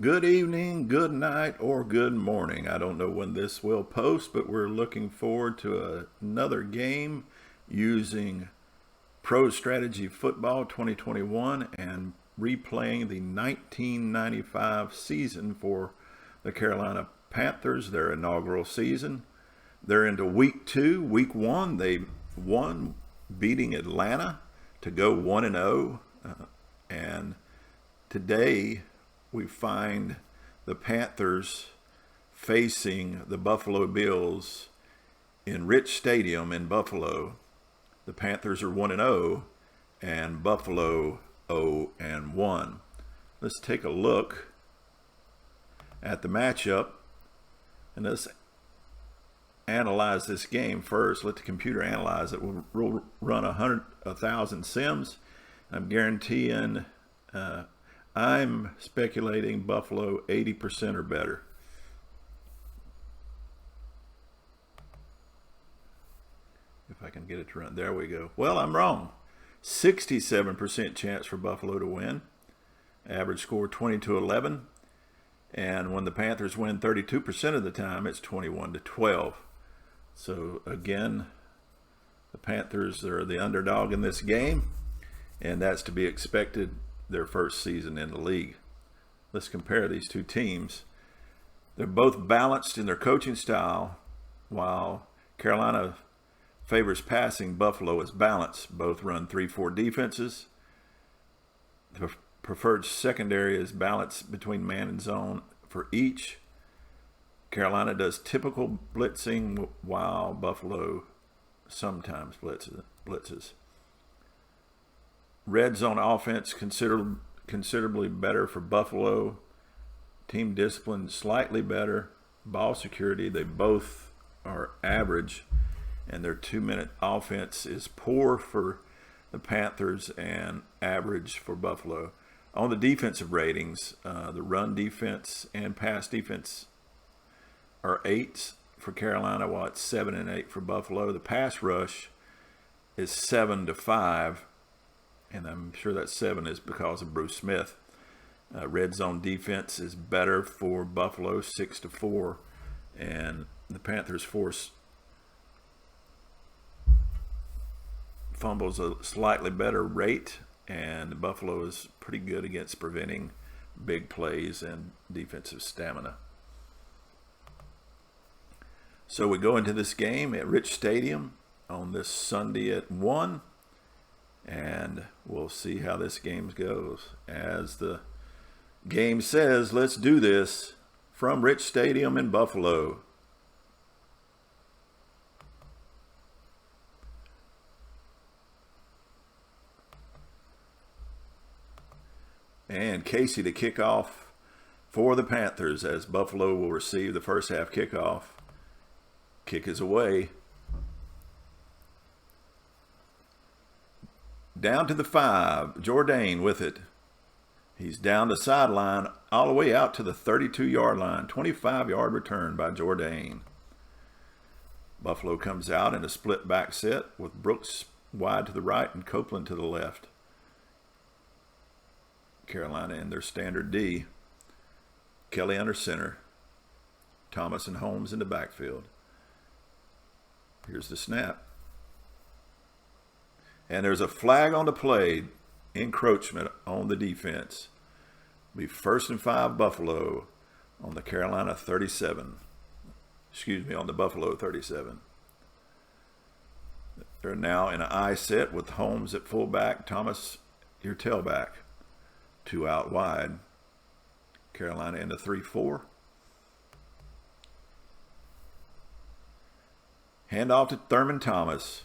Good evening, good night, or good morning. I don't know when this will post, but we're looking forward to another game using Pro Strategy Football 2021 and replaying the 1995 season for the Carolina Panthers, their inaugural season. They're into week 2. Week 1, they won, beating Atlanta to go 1-0. And today, we find the Panthers facing the Buffalo Bills in Rich Stadium in Buffalo. The Panthers are 1-0 and Buffalo 0-1. Let's take a look at the matchup and let's analyze this game first. Let the computer analyze it. We'll run 1,000 sims. I'm guaranteeing I'm speculating Buffalo 80% or better. If I can get it to run. There we go. Well, I'm wrong. 67% chance for Buffalo to win. Average score 20-11. And when the Panthers win 32% of the time, it's 21-12. So again, the Panthers are the underdog in this game, and that's to be expected. Their first season in the league. Let's compare these two teams. They're both balanced in their coaching style. While Carolina favors passing, Buffalo is balanced. Both run 3-4 defenses. The preferred secondary is balanced between man and zone for each. Carolina does typical blitzing, while Buffalo sometimes blitzes. Red zone offense considerably better for Buffalo. Team discipline slightly better. Ball security, they both are average. And their 2-minute offense is poor for the Panthers and average for Buffalo. On the defensive ratings, the run defense and pass defense are 8s for Carolina, while it's 7 and 8 for Buffalo. The pass rush is 7-5. And I'm sure that 7 is because of Bruce Smith. Red zone defense is better for Buffalo, 6-4. And the Panthers force fumbles a slightly better rate. And Buffalo is pretty good against preventing big plays and defensive stamina. So we go into this game at Rich Stadium on this Sunday at 1. And we'll see how this game goes. As the game says, let's do this from Rich Stadium in Buffalo. And Casey to kick off for the Panthers, as Buffalo will receive the first half kickoff. Kick is away. Down to the 5, Jourdain with it. He's down the sideline all the way out to the 32-yard line. 25-yard return by Jourdain. Buffalo comes out in a split back set with Brooks wide to the right and Copeland to the left. Carolina in their standard D. Kelly under center. Thomas and Holmes in the backfield. Here's the snap. And there's a flag on the play, encroachment on the defense. Be 1st and 5 Buffalo on the Carolina 37. On the Buffalo 37. They're now in an I set with Holmes at fullback, Thomas your tailback. 2 out wide. Carolina in the 3-4. Hand off to Thurman Thomas.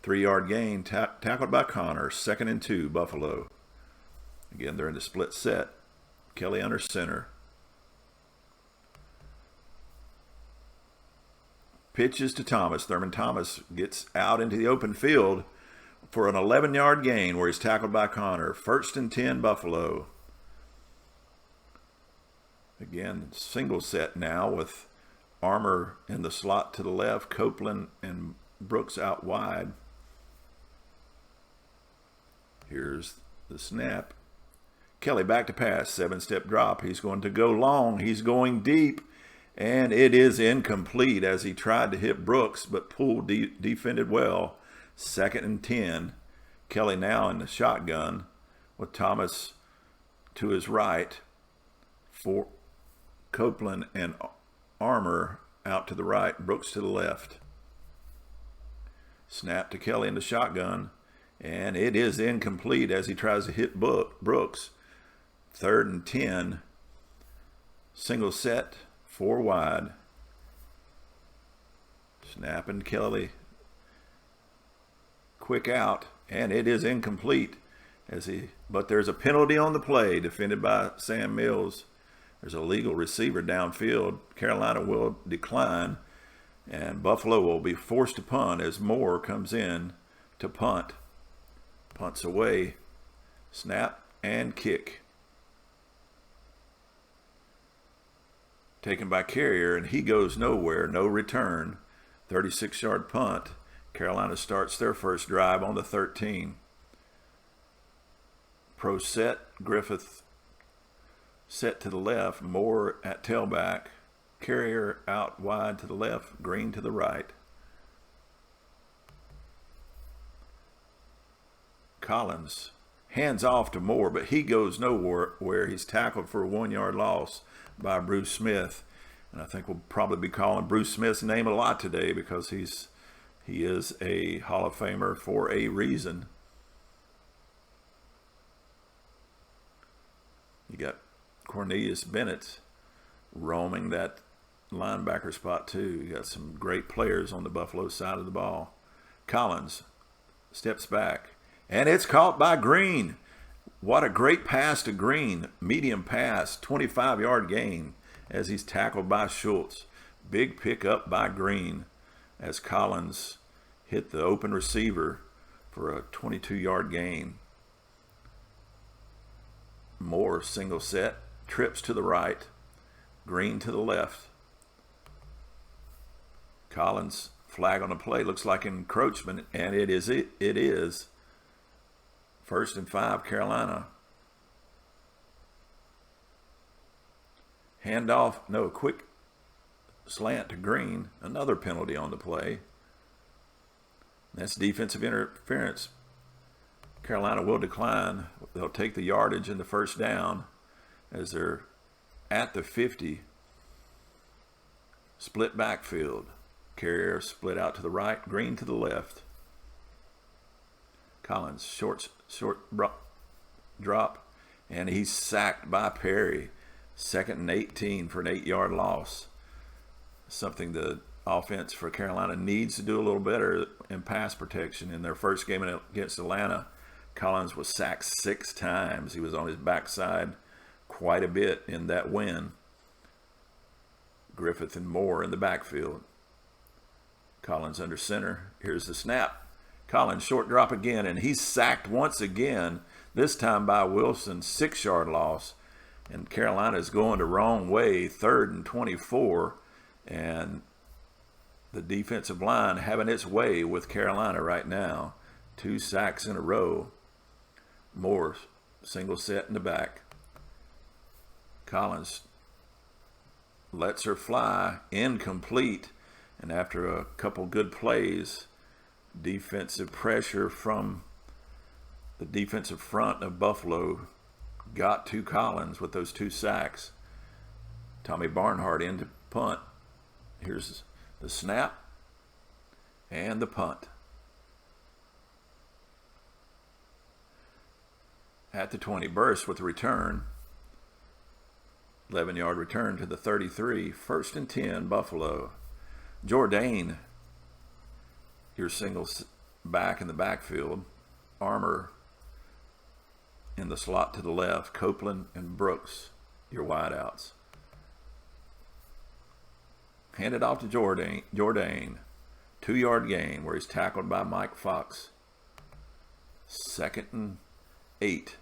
3-yard gain, tackled by Connor. 2nd and 2, Buffalo. Again, they're in the split set. Kelly under center. Pitches to Thomas. Thurman Thomas gets out into the open field for an 11-yard gain where he's tackled by Connor. 1st and 10, Buffalo. Again, single set now with Armour in the slot to the left, Copeland and Brooks out wide. Here's the snap. Kelly back to pass, 7-step drop. He's going to go long. He's going deep. And it is incomplete as he tried to hit Brooks, but Poole defended well. 2nd and 10. Kelly now in the shotgun with Thomas to his right. For Copeland and Armour out to the right. Brooks to the left. Snap to Kelly in the shotgun. And it is incomplete as he tries to hit Brooks. 3rd and 10. Single set, 4 wide. Snapping Kelly. Quick out, and it is incomplete. But there's a penalty on the play, defended by Sam Mills. There's a legal receiver downfield. Carolina will decline, and Buffalo will be forced to punt as Moore comes in to punt. Punts away, snap, and kick. Taken by Carrier, and he goes nowhere, no return. 36-yard punt. Carolina starts their first drive on the 13. Pro set, Griffith set to the left, Moore at tailback, Carrier out wide to the left, Green to the right. Collins hands off to Moore, but he goes nowhere, where he's tackled for a 1-yard loss by Bruce Smith. And I think we'll probably be calling Bruce Smith's name a lot today because he is a Hall of Famer for a reason. You got Cornelius Bennett roaming that linebacker spot too. You got some great players on the Buffalo side of the ball. Collins steps back, and it's caught by Green. What a great pass to Green. Medium pass, 25-yard gain as he's tackled by Schultz. Big pickup by Green as Collins hit the open receiver for a 22-yard gain. Moore single set, trips to the right, Green to the left. Collins flag on the play, looks like encroachment, and it is. 1st and 5, Carolina. Handoff, no, quick slant to Green. Another penalty on the play. That's defensive interference. Carolina will decline. They'll take the yardage in the first down as they're at the 50. Split backfield. Carrier split out to the right, Green to the left. Collins, short drop, and he's sacked by Perry. 2nd and 18 for an 8-yard loss. Something the offense for Carolina needs to do a little better in pass protection. In their first game against Atlanta, Collins was sacked 6 times. He was on his backside quite a bit in that win. Griffith and Moore in the backfield. Collins under center. Here's the snap. Collins short drop again, and he's sacked once again, this time by Wilson. 6-yard loss. And Carolina is going the wrong way, 3rd and 24. And the defensive line having its way with Carolina right now. 2 sacks in a row. Moore, single set in the back. Collins lets her fly, incomplete. And after a couple good plays, defensive pressure from the defensive front of Buffalo got to Collins with those 2 sacks. Tommy Barnhart in to punt. Here's the snap and the punt. At the 20, Burst with the return. 11-yard return to the 33. 1st and 10, Buffalo. Jourdain, your single back in the backfield. Armour in the slot to the left. Copeland and Brooks, your wideouts. Handed off to Jourdain. 2-yard gain where he's tackled by Mike Fox. 2nd and 8.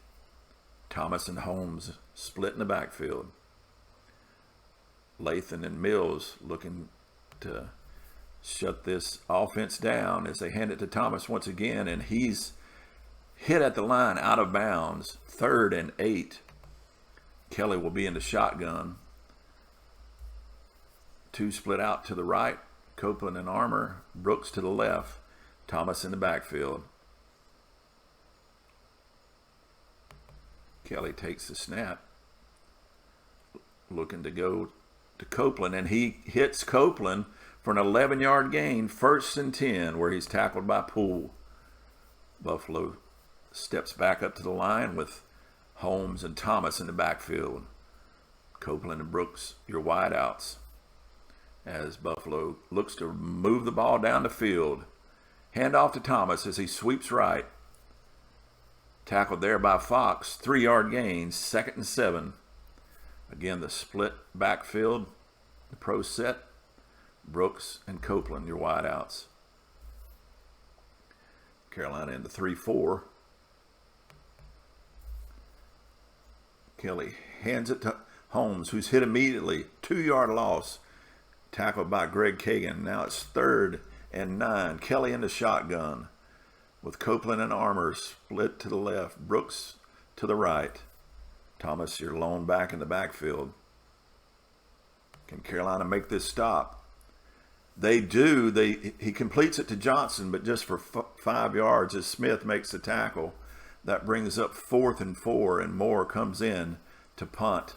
Thomas and Holmes split in the backfield. Lathan and Mills looking to shut this offense down as they hand it to Thomas once again, and he's hit at the line out of bounds. 3rd and 8. Kelly will be in the shotgun. Two split out to the right. Copeland and Armour. Brooks to the left. Thomas in the backfield. Kelly takes the snap. Looking to go to Copeland, and he hits Copeland for an 11-yard gain, 1st and 10, where he's tackled by Poole. Buffalo steps back up to the line with Holmes and Thomas in the backfield. Copeland and Brooks, your wideouts. As Buffalo looks to move the ball down the field. Hand off to Thomas as he sweeps right. Tackled there by Fox. 3-yard gain, 2nd and 7. Again, the split backfield, the pro set. Brooks and Copeland, your wideouts. Carolina in the 3-4. Kelly hands it to Holmes, who's hit immediately. 2-yard loss. Tackled by Greg Kagan. Now it's 3rd and 9. Kelly in the shotgun with Copeland and Armour split to the left. Brooks to the right. Thomas, your lone back in the backfield. Can Carolina make this stop? They do. He completes it to Johnson, but just for 5 yards as Smith makes the tackle. That brings up 4th and 4, and Moore comes in to punt.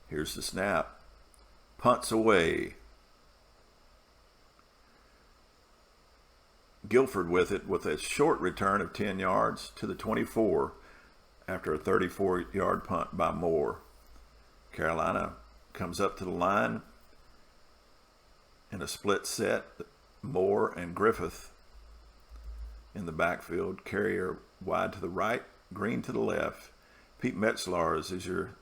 Here's the snap. Punts away. Guilford with it with a short return of 10 yards to the 24 after a 34-yard punt by Moore. Carolina comes up to the line in a split set. Moore and Griffith in the backfield. Carrier wide to the right, Green to the left. Pete Metzlars is your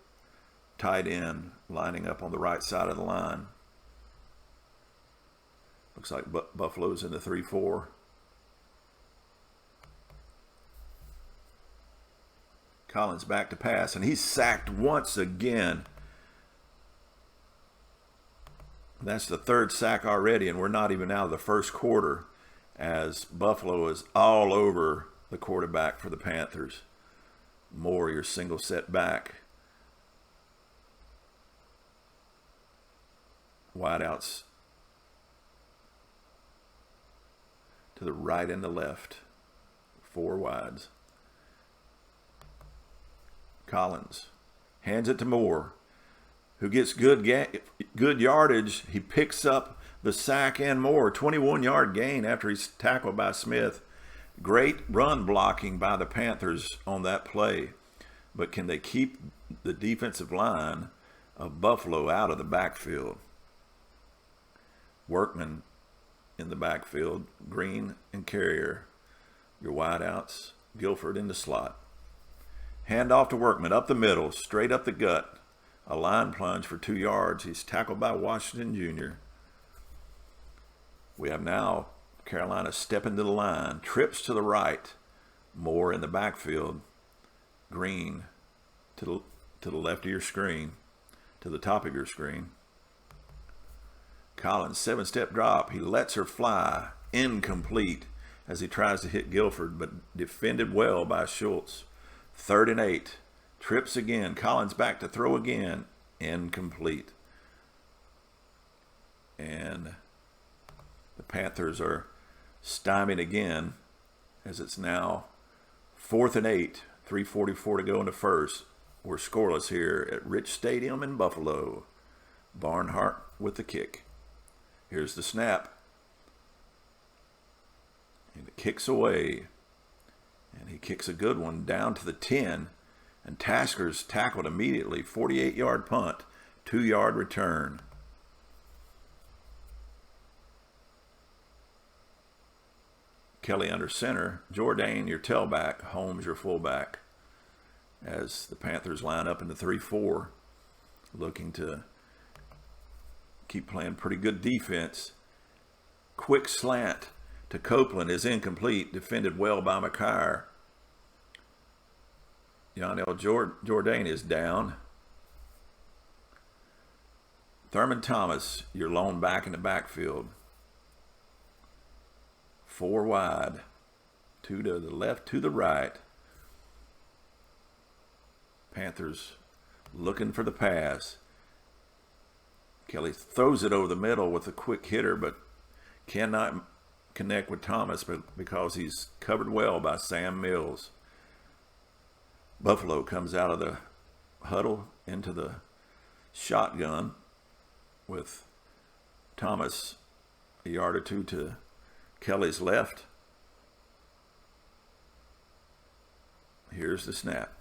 tight end, lining up on the right side of the line. Looks like Buffalo's in the 3-4. Collins back to pass, and he's sacked once again. That's the 3rd sack already, and we're not even out of the first quarter as Buffalo is all over the quarterback for the Panthers. Moore, your single set back. Wideouts to the right and the left. 4 wides. Collins hands it to Moore, who gets good yardage. He picks up the sack and more. 21-yard gain after he's tackled by Smith. Great run blocking by the Panthers on that play. But can they keep the defensive line of Buffalo out of the backfield? Workman in the backfield. Green and Carrier, your wideouts. Guilford in the slot. Hand off to Workman, up the middle, straight up the gut. A line plunge for 2 yards. He's tackled by Washington Jr. We have now Carolina stepping to the line. Trips to the right. Moore in the backfield. Green to the left of your screen, to the top of your screen. Collins, 7-step drop. He lets her fly. Incomplete as he tries to hit Guilford, but defended well by Schultz. 3rd and 8. Trips again. Collins back to throw again. Incomplete. And the Panthers are stymied again as it's now 4th and 8. 3:44 to go in the first. We're scoreless here at Rich Stadium in Buffalo. Barnhart with the kick. Here's the snap. And it kicks away. And he kicks a good one down to the 10. And Tasker's tackled immediately. 48-yard punt. 2-yard return. Kelly under center. Jourdain, your tailback. Holmes, your fullback. As the Panthers line up in the 3-4. Looking to keep playing pretty good defense. Quick slant to Copeland is incomplete. Defended well by McKyer. Yonel Jourdain is down. Thurman Thomas, your lone back in the backfield. 4 wide. 2 to the left, to the right. Panthers looking for the pass. Kelly throws it over the middle with a quick hitter, but cannot connect with Thomas because he's covered well by Sam Mills. Buffalo comes out of the huddle into the shotgun with Thomas a yard or two to Kelly's left. Here's the snap.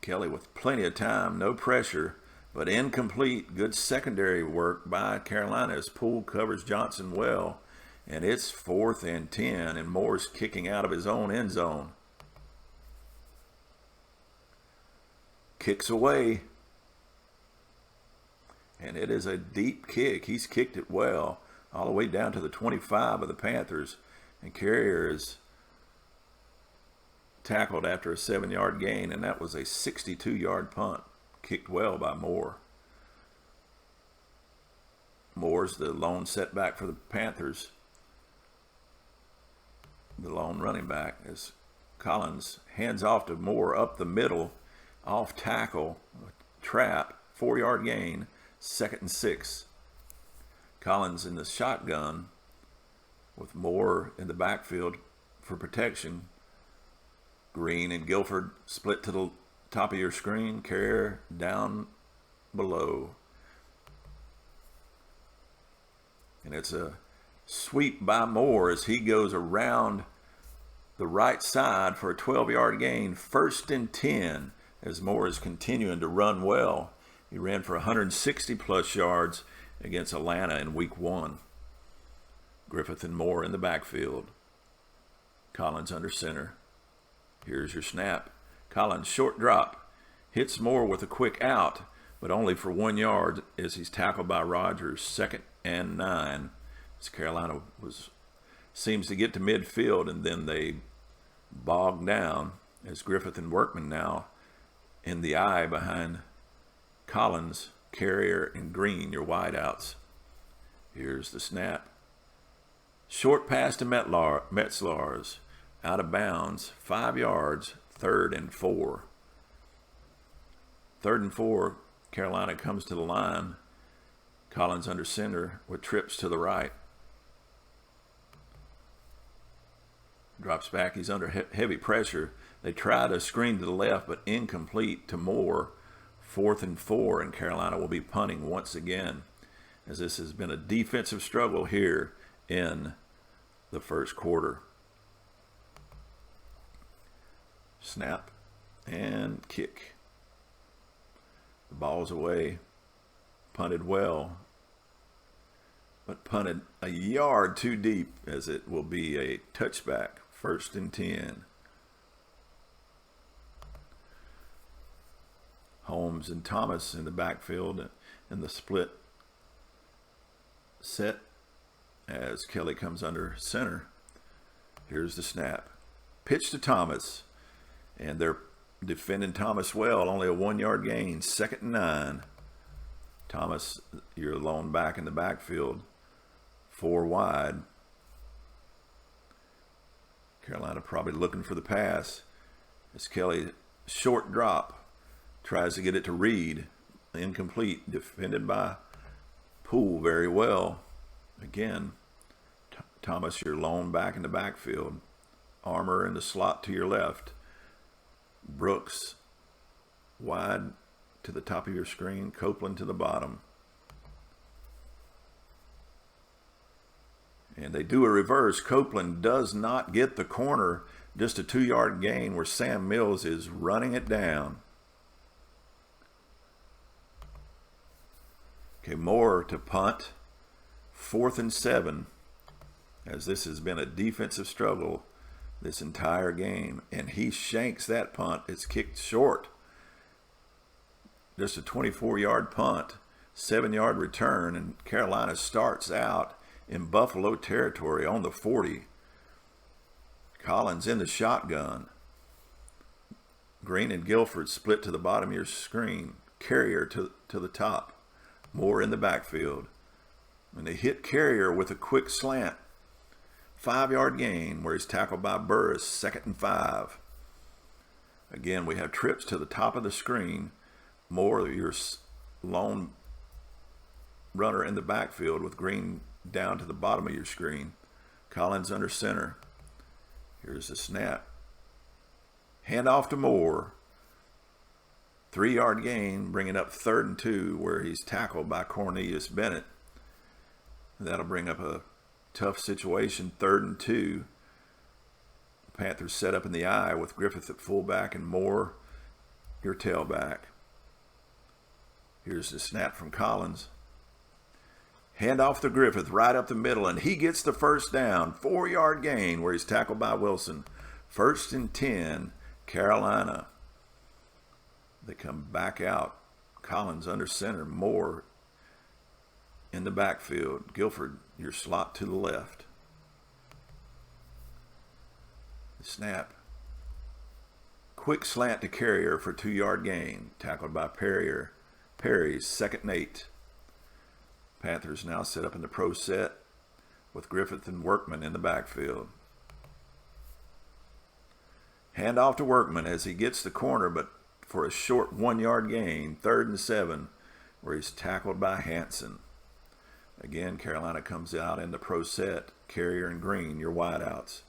Kelly with plenty of time, no pressure, but incomplete. Good secondary work by Carolina as Poole covers Johnson well. And it's 4th and 10, and Moore's kicking out of his own end zone. Kicks away. And it is a deep kick. He's kicked it well, all the way down to the 25 of the Panthers. And Carrier is tackled after a 7-yard gain, and that was a 62-yard punt. Kicked well by Moore. Moore's the lone setback for the Panthers. The lone running back as Collins hands off to Moore up the middle, off tackle, trap, 4-yard gain, 2nd and 6. Collins in the shotgun with Moore in the backfield for protection. Green and Guilford split to the top of your screen. Carrier down below. And it's a sweep by Moore as he goes around the right side for a 12-yard gain. 1st and 10 as Moore is continuing to run well. He ran for 160-plus yards against Atlanta in Week 1. Griffith and Moore in the backfield. Collins under center. Here's your snap. Collins short drop. Hits Moore with a quick out, but only for 1 yard as he's tackled by Rodgers. 2nd and 9. As Carolina seems to get to midfield, and then they bog down as Griffith and Workman now in the eye behind Collins, Carrier, and Green, your wideouts. Here's the snap. Short pass to Metzlars. Out of bounds, 5 yards, 3rd and 4. 3rd and 4, Carolina comes to the line. Collins under center with trips to the right. Drops back, he's under heavy pressure. They try to screen to the left, but incomplete to Moore. 4th and 4, and Carolina will be punting once again, as this has been a defensive struggle here in the first quarter. Snap and kick. The ball's away. Punted well, but punted a yard too deep, as it will be a touchback. 1st and 10. Holmes and Thomas in the backfield in the split set as Kelly comes under center. Here's the snap. Pitch to Thomas. And they're defending Thomas well. Only a 1-yard gain. 2nd and 9. Thomas, your lone back in the backfield. 4 wide. Carolina probably looking for the pass. As Kelly, short drop. Tries to get it to Reed. Incomplete. Defended by Poole very well. Again, Thomas, your lone back in the backfield. Armour in the slot to your left. Brooks wide to the top of your screen. Copeland to the bottom. And they do a reverse. Copeland does not get the corner. Just a 2-yard gain where Sam Mills is running it down. Okay, Moore to punt. 4th and 7. As this has been a defensive struggle this entire game, and he shanks that punt. It's kicked short. Just a 24-yard punt, 7-yard return, and Carolina starts out in Buffalo territory on the 40. Collins in the shotgun. Green and Guilford split to the bottom of your screen. Carrier to the top. Moore in the backfield. And they hit Carrier with a quick slant. 5-yard gain where he's tackled by Burris. 2nd and 5. Again, we have trips to the top of the screen. Moore, your lone runner in the backfield, with Green down to the bottom of your screen. Collins under center. Here's the snap. Hand off to Moore. 3-yard gain, bringing up 3rd and 2, where he's tackled by Cornelius Bennett. That'll bring up a tough situation, 3rd and 2. Panthers set up in the I with Griffith at fullback and Moore, your tailback. Here's the snap from Collins. Hand off to Griffith right up the middle, and he gets the first down. 4-yard gain where he's tackled by Wilson. 1st and 10, Carolina. They come back out. Collins under center. Moore in the backfield. Guilford, your slot to the left. The snap. Quick slant to Carrier for 2-yard gain. Tackled by Perry's 2nd and 8. Panthers now set up in the pro set with Griffith and Workman in the backfield. Hand off to Workman as he gets the corner, but for a short 1-yard gain, 3rd and 7, where he's tackled by Hanson. Again, Carolina comes out in the pro set. Carrier and Green, your wideouts.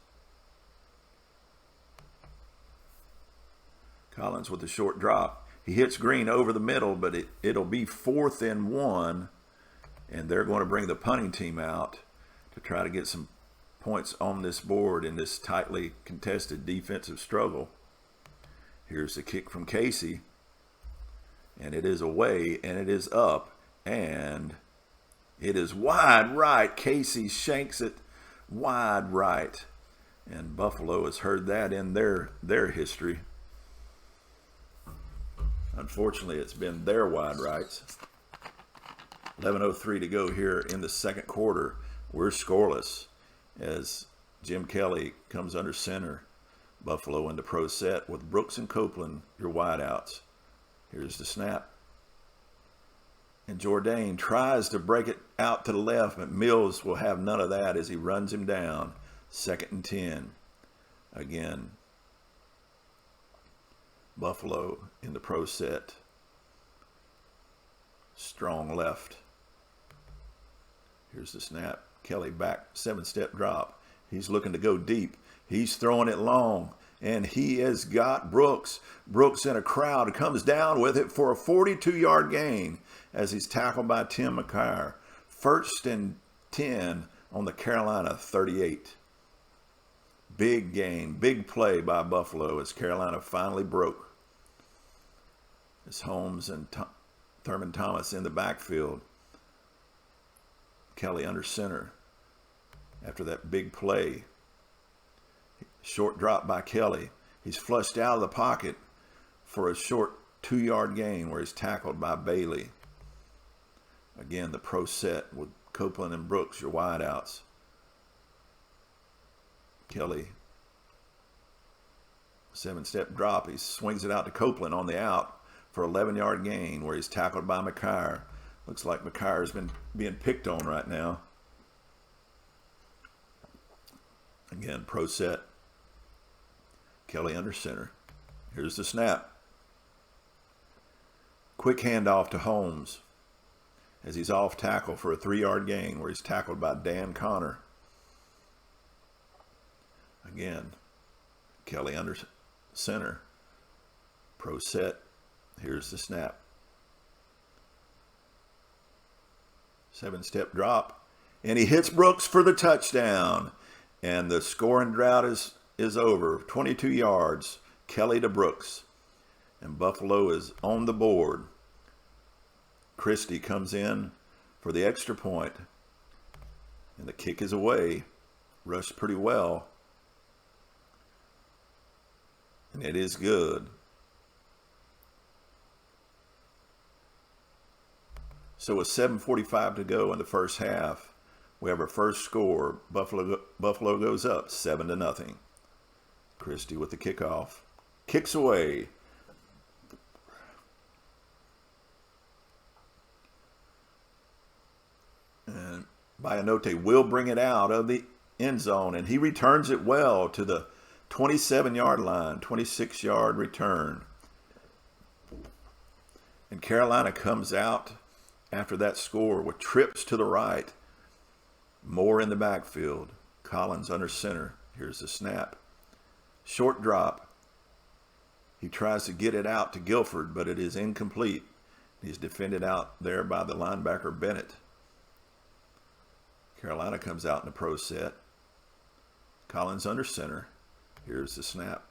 Collins with a short drop. He hits Green over the middle, but it'll be 4th and 1, and they're going to bring the punting team out to try to get some points on this board in this tightly contested defensive struggle. Here's the kick from Casey, and it is away, and it is up, and it is wide right. Casey shanks it wide right, and Buffalo has heard that in their history. Unfortunately, it's been their wide rights. 11:03 to go here in the 2nd quarter. We're scoreless as Jim Kelly comes under center. Buffalo in the pro set with Brooks and Copeland, your wideouts. Here's the snap. And Jourdain tries to break it out to the left, but Mills will have none of that as he runs him down. 2nd and 10. Again, Buffalo in the pro set. Strong left. Here's the snap. Kelly back, 7-step drop. He's looking to go deep. He's throwing it long, and he has got Brooks. Brooks in a crowd comes down with it for a 42-yard gain as he's tackled by Tim McCarr. 1st and 10 on the Carolina 38. Big gain, big play by Buffalo as Carolina finally broke. It's Holmes and Thurman Thomas in the backfield. Kelly under center after that big play. Short drop by Kelly. He's flushed out of the pocket for a short 2-yard gain where he's tackled by Bailey. Again, the pro set with Copeland and Brooks, your wideouts. Kelly, 7-step drop. He swings it out to Copeland on the out for 11-yard gain where he's tackled by McCarr. Looks like McCarr's been being picked on right now. Again, pro set. Kelly under center. Here's the snap. Quick handoff to Holmes as he's off tackle for a 3-yard gain where he's tackled by Dan Connor. Again, Kelly under center. Pro set. Here's the snap. 7-step drop. And he hits Brooks for the touchdown. And the scoring drought is over. 22 yards. Kelly to Brooks. And Buffalo is on the board. Christie comes in for the extra point. And the kick is away. Rushed pretty well. And it is good. So with 7:45 to go in the first half, we have our first score. Buffalo goes up 7-0. Christie with the kickoff. Kicks away. And Bianote will bring it out of the end zone, and he returns it well to the 27-yard line, 26-yard return. And Carolina comes out after that score with trips to the right. Moore in the backfield. Collins under center. Here's the snap. Short drop. He tries to get it out to Guilford, but it is incomplete. He's defended out there by the linebacker Bennett. Carolina comes out in the pro set. Collins under center. Here's the snap.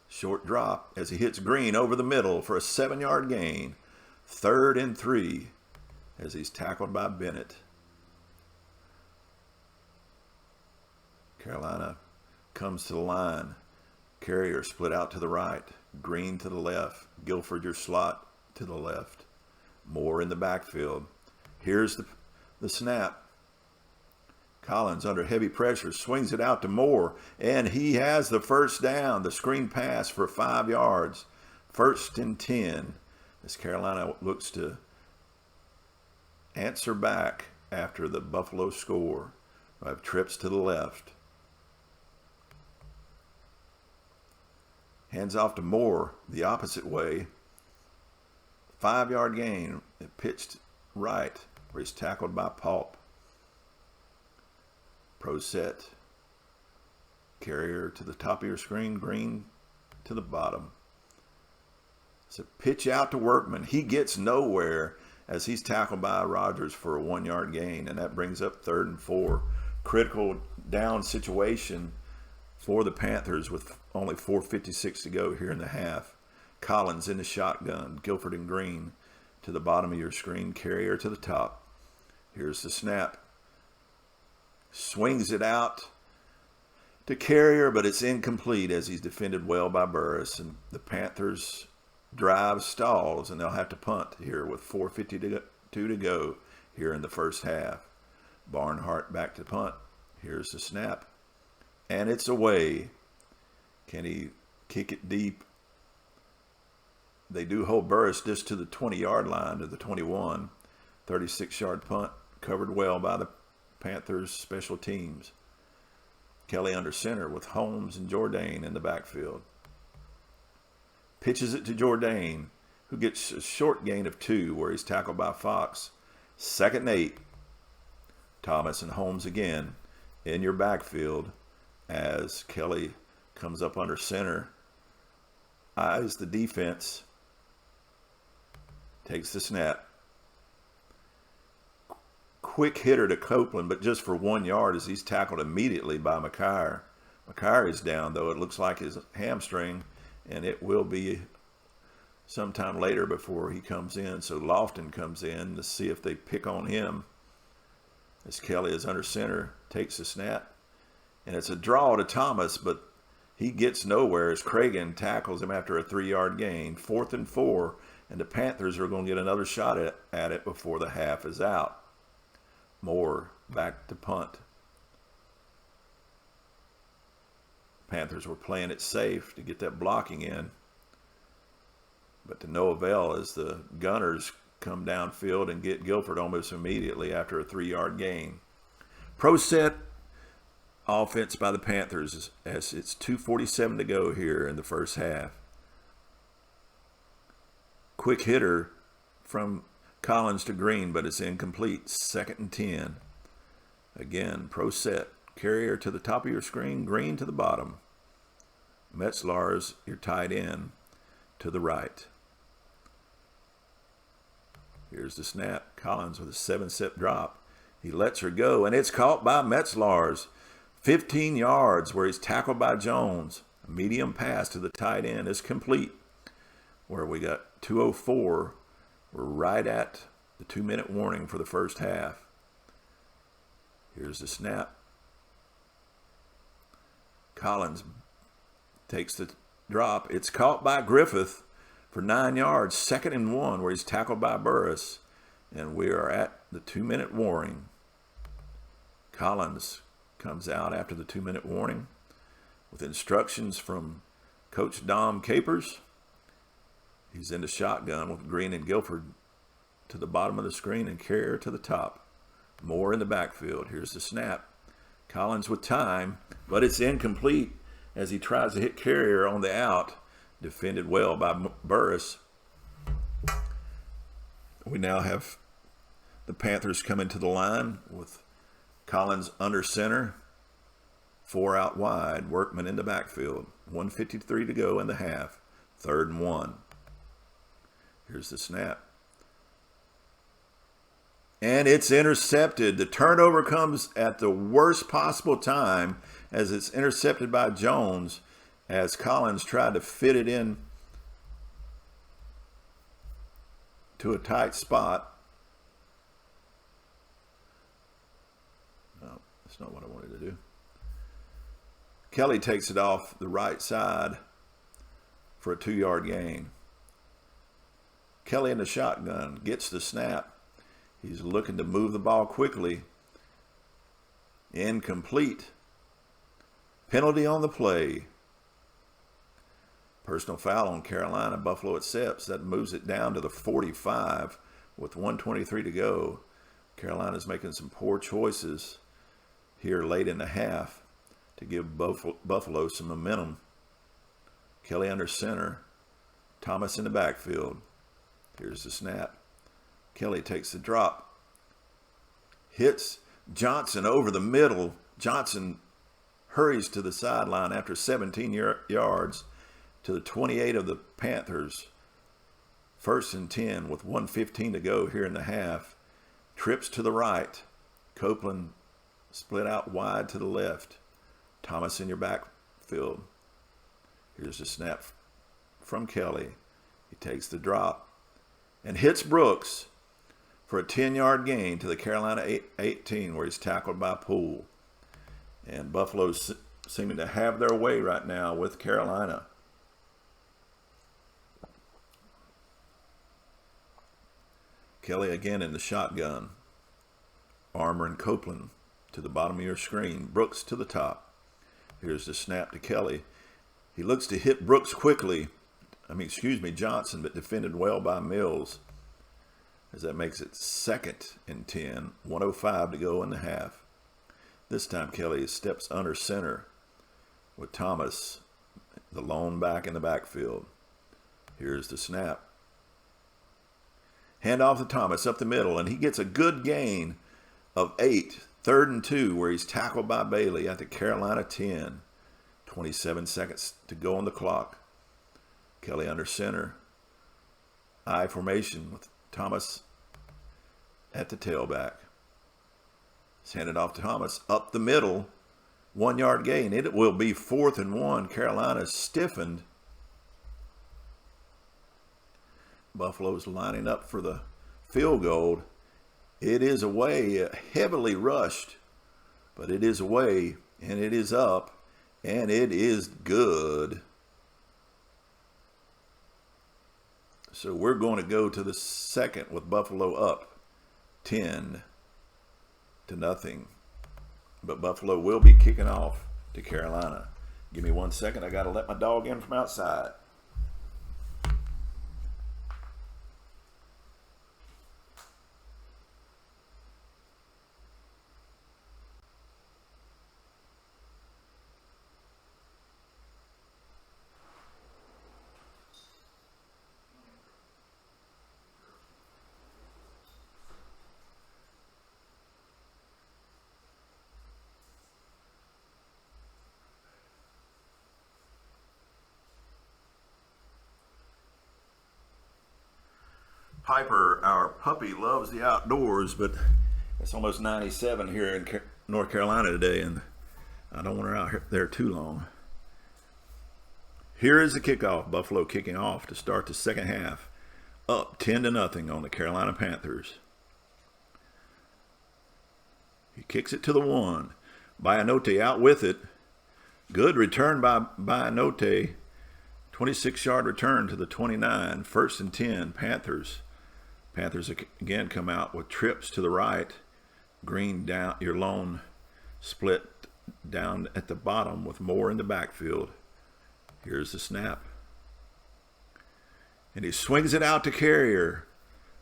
Short drop as he hits Green over the middle for a 7-yard gain. 3rd and 3 as he's tackled by Bennett. Carolina comes to the line. Carrier split out to the right. Green to the left. Guilford your slot to the left. Moore in the backfield. Here's the snap. Collins under heavy pressure swings it out to Moore, and he has the first down. The screen pass for 5 yards. 1st and 10 as Carolina looks to answer back after the Buffalo score. We have trips to the left. Hands off to Moore the opposite way. 5-yard gain. It pitched right where he's tackled by Paulp. Pro set. Carrier to the top of your screen. Green to the bottom. It's a pitch out to Workman. He gets nowhere as he's tackled by Rogers for a 1-yard gain, and that brings up 3rd and 4. Critical down situation for the Panthers with only 4:56 to go here in the half. Collins in the shotgun. Guilford and Green to the bottom of your screen. Carrier to the top. Here's the snap. Swings it out to Carrier, but it's incomplete as he's defended well by Burris. And the Panthers drive stalls, and they'll have to punt here with 4:52 to go here in the first half. Barnhart back to punt. Here's the snap. And it's away. Can he kick it deep? They do hold Burris just to the 20-yard line, to the 21. 36-yard punt, covered well by the Panthers special teams. Kelly under center with Holmes and Jourdain in the backfield. Pitches it to Jourdain, who gets a short gain of 2 where he's tackled by Fox. 2nd and 8. Thomas and Holmes again in your backfield as Kelly comes up under center. Eyes the defense. Takes the snap. Quick hitter to Copeland, but just for 1 yard as he's tackled immediately by McKyer. McKyer is down, though. It looks like his hamstring, and it will be sometime later before he comes in. So Lofton comes in to see if they pick on him. As Kelly is under center, takes the snap. And it's a draw to Thomas, but he gets nowhere as Cragen tackles him after a 3-yard gain. 4th and 4, and the Panthers are going to get another shot at it before the half is out. Moore back to punt. Panthers were playing it safe to get that blocking in, but to no avail as the Gunners come downfield and get Guilford almost immediately after a 3-yard gain. Pro set offense by the Panthers as it's 2:47 to go here in the first half. Quick hitter from Collins to Green, but it's incomplete. 2nd and 10. Again, pro set. Carrier to the top of your screen. Green to the bottom. Metzlar's your tight end to the right. Here's the snap. Collins with a 7-step drop. He lets her go, and it's caught by Metzlar's. 15 yards where he's tackled by Jones. A medium pass to the tight end is complete. Where we got 2:04. We're right at the 2-minute warning for the first half. Here's the snap. Collins takes the drop. It's caught by Griffith for 9 yards. 2nd and 1 where he's tackled by Burris. And we are at the 2-minute warning. Collins comes out after the 2-minute warning with instructions from Coach Dom Capers. He's in the shotgun with Green and Guilford to the bottom of the screen and Carrier to the top. Moore in the backfield. Here's the snap. Collins with time, but it's incomplete as he tries to hit Carrier on the out. Defended well by Burris. We now have the Panthers coming to the line with Collins under center. 4 out wide. Workman in the backfield. 1:53 to go in the half. 3rd and 1. Here's the snap. And it's intercepted. The turnover comes at the worst possible time as it's intercepted by Jones as Collins tried to fit it in to a tight spot. No, that's not what I wanted to do. Kelly takes it off the right side for a 2-yard gain. Kelly in the shotgun gets the snap. He's looking to move the ball quickly. Incomplete. Penalty on the play. Personal foul on Carolina. Buffalo accepts. That moves it down to the 45 with 1:23 to go. Carolina's making some poor choices here late in the half to give Buffalo some momentum. Kelly under center. Thomas in the backfield. Here's the snap. Kelly takes the drop. Hits Johnson over the middle. Johnson hurries to the sideline after 17 yards to the 28 of the Panthers. 1st and 10 with 1:15 to go here in the half. Trips to the right. Copeland split out wide to the left. Thomas in your backfield. Here's the snap from Kelly. He takes the drop and hits Brooks for a 10-yard gain to the Carolina 18 where he's tackled by Poole. And Buffalo's seeming to have their way right now with Carolina. Kelly again in the shotgun. Armour and Copeland to the bottom of your screen. Brooks to the top. Here's the snap to Kelly. He looks to hit Brooks quickly. Johnson, but defended well by Mills. As that makes it 2nd and 10. 1:05 to go in the half. This time Kelly steps under center with Thomas, the lone back in the backfield. Here's the snap. Hand off to Thomas up the middle, and he gets a good gain of 8. 3rd and 2, where he's tackled by Bailey at the Carolina 10. 27 seconds to go on the clock. Kelly under center. I formation with Thomas at the tailback. It's handed off to Thomas up the middle. 1-yard gain. It will be 4th and 1. Carolina stiffened. Buffalo's lining up for the field goal. It is away, heavily rushed, but it is away, and it is up, and it is good. So we're going to go to the second with Buffalo up 10-0. But Buffalo will be kicking off to Carolina. Give me 1 second. I got to let my dog in from outside. Piper, our puppy, loves the outdoors, but it's almost 97 here in North Carolina today, and I don't want her out there too long. Here is the kickoff. Buffalo kicking off to start the second half. Up 10-0 on the Carolina Panthers. He kicks it to the 1. Bianote out with it. Good return by Bianote. 26-yard return to the 29. 1st and 10, Panthers. Panthers again come out with trips to the right. Green down, your lone split down at the bottom with Moore in the backfield. Here's the snap. And he swings it out to Carrier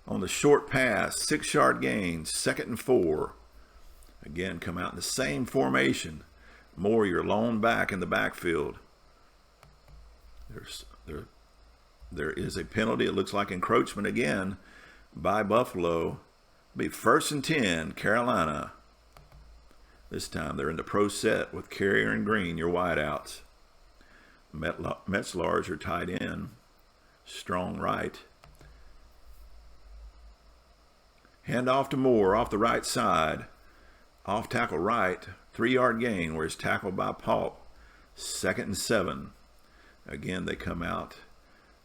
on the short pass. 6-yard gain, 2nd and 4. Again, come out in the same formation. Moore, your lone back in the backfield. There is a penalty. It looks like encroachment again by Buffalo. It'll be 1st and 10, Carolina. This time they're in the pro set with Carrier and Green, your wideouts. Metzlar's your tight end. Strong right. Hand off to Moore off the right side. Off tackle right. 3-yard gain where he's tackled by Paulk. 2nd and 7. Again, they come out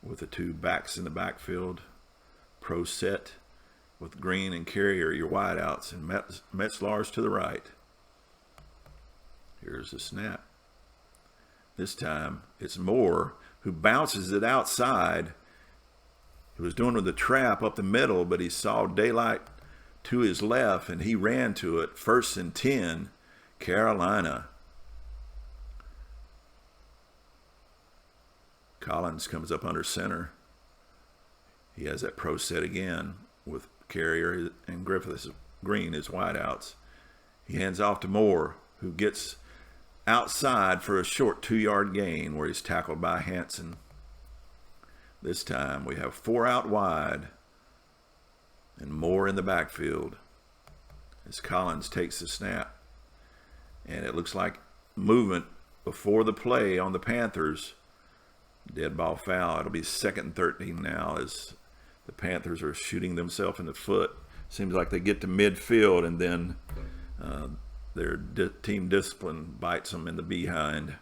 with the 2 backs in the backfield. Pro set with Green and Carrier, your wideouts, and Metzlar's to the right. Here's the snap. This time it's Moore who bounces it outside. He was doing with the trap up the middle, but he saw daylight to his left, and he ran to it. 1st and 10, Carolina. Collins comes up under center. He has that pro set again with Carrier and Green as wideouts. He hands off to Moore, who gets outside for a short 2-yard gain where he's tackled by Hanson. This time we have 4 out wide and Moore in the backfield as Collins takes the snap. And it looks like movement before the play on the Panthers. Dead ball foul. It'll be 2nd and 13 now as the Panthers are shooting themselves in the foot. Seems like they get to midfield and then their team discipline bites them in the behind.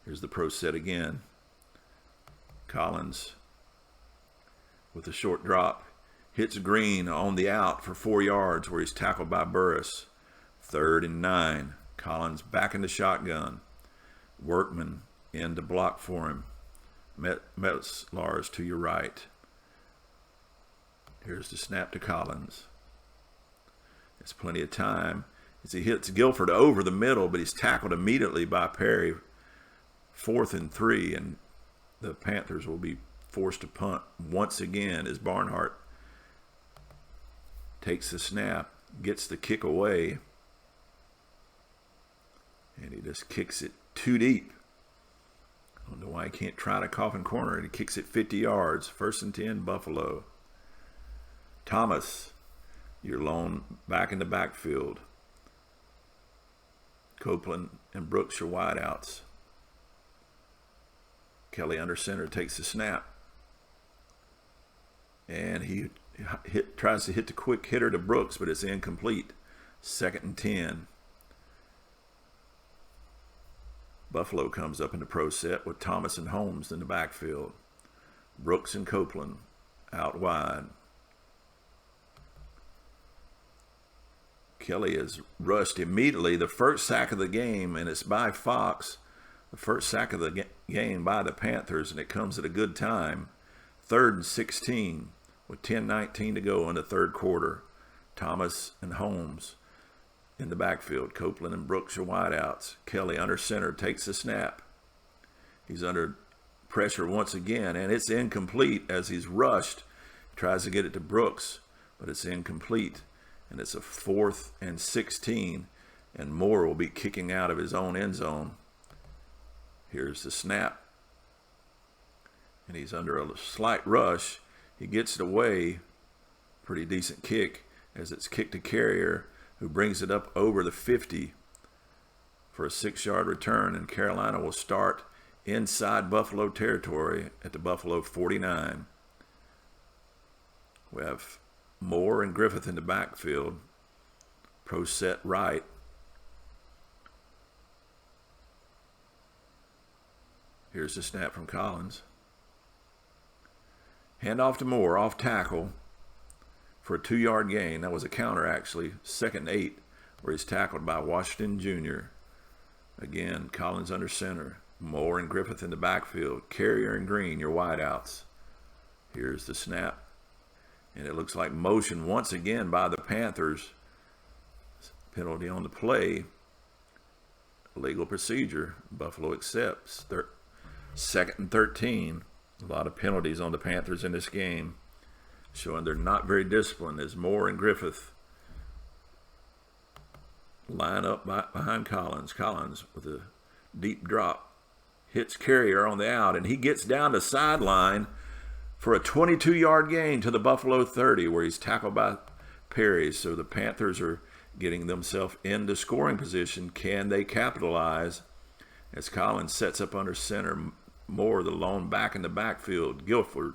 Here's the pro set again. Collins with a short drop. Hits Green on the out for 4 yards where he's tackled by Burris. 3rd and 9. Collins back in the shotgun. Workman in to block for him. Metzlar's to your right. Here's the snap to Collins. There's plenty of time as he hits Guilford over the middle, but he's tackled immediately by Perry. 4th and 3, and the Panthers will be forced to punt once again as Barnhart takes the snap, gets the kick away, and he just kicks it too deep. I don't know why he can't try to coffin corner it. He kicks it 50 yards. 1st and 10, Buffalo. Thomas, your lone back in the backfield. Copeland and Brooks, your wideouts. Kelly under center takes the snap. And he tries to hit the quick hitter to Brooks, but it's incomplete. 2nd and 10. Buffalo comes up in the pro set with Thomas and Holmes in the backfield. Brooks and Copeland out wide. Kelly is rushed immediately. The first sack of the game, and it's by Fox. The first sack of the game by the Panthers, and it comes at a good time. 3rd and 16 with 10:19 to go in the 3rd quarter. Thomas and Holmes in the backfield. Copeland and Brooks are wideouts. Kelly under center takes the snap. He's under pressure once again, and it's incomplete as he's rushed. Tries to get it to Brooks, but it's incomplete. And it's a 4th and 16, and Moore will be kicking out of his own end zone. Here's the snap. And he's under a slight rush. He gets it away. Pretty decent kick as it's kicked to Carrier, who brings it up over the 50 for a 6-yard return, and Carolina will start inside Buffalo territory at the Buffalo 49. We have Moore and Griffith in the backfield. Pro set right. Here's the snap from Collins. Hand off to Moore, off tackle for a 2-yard gain. That was a counter, actually. 2nd and 8, where he's tackled by Washington Jr. Again, Collins under center. Moore and Griffith in the backfield. Carrier and Green, your wideouts. Here's the snap. And it looks like motion once again by the Panthers. Penalty on the play. Legal procedure. Buffalo accepts. 2nd and 13. A lot of penalties on the Panthers in this game, showing they're not very disciplined as Moore and Griffith line up behind Collins. Collins with a deep drop hits Carrier on the out, and he gets down the sideline for a 22-yard gain to the Buffalo 30, where he's tackled by Perry. So the Panthers are getting themselves into scoring position. Can they capitalize as Collins sets up under center? Moore, the lone back in the backfield. Guilford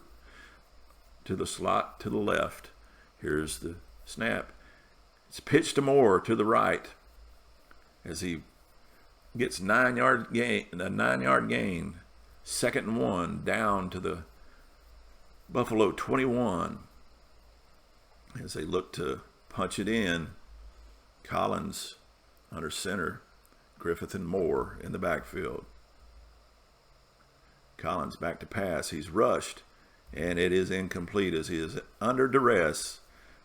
to the slot to the left. Here's the snap. It's pitched to Moore to the right as he gets a 9-yard gain. 2nd and 1 down to the Buffalo 21 as they look to punch it in. Collins under center, Griffith and Moore in the backfield. Collins back to pass. He's rushed, and it is incomplete as he is under duress.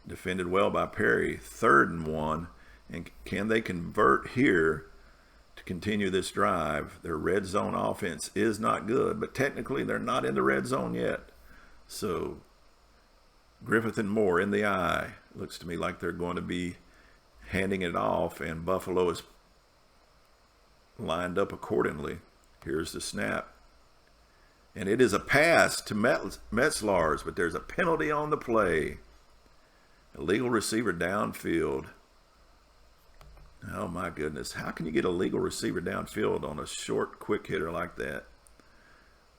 Defended well by Perry. 3rd and 1, and can they convert here to continue this drive? Their red zone offense is not good, but technically they're not in the red zone yet. So Griffith and Moore in the eye. Looks to me like they're going to be handing it off, and Buffalo is lined up accordingly. Here's the snap. And it is a pass to Metzlars, but there's a penalty on the play. Illegal receiver downfield. Oh, my goodness. How can you get a legal receiver downfield on a short, quick hitter like that?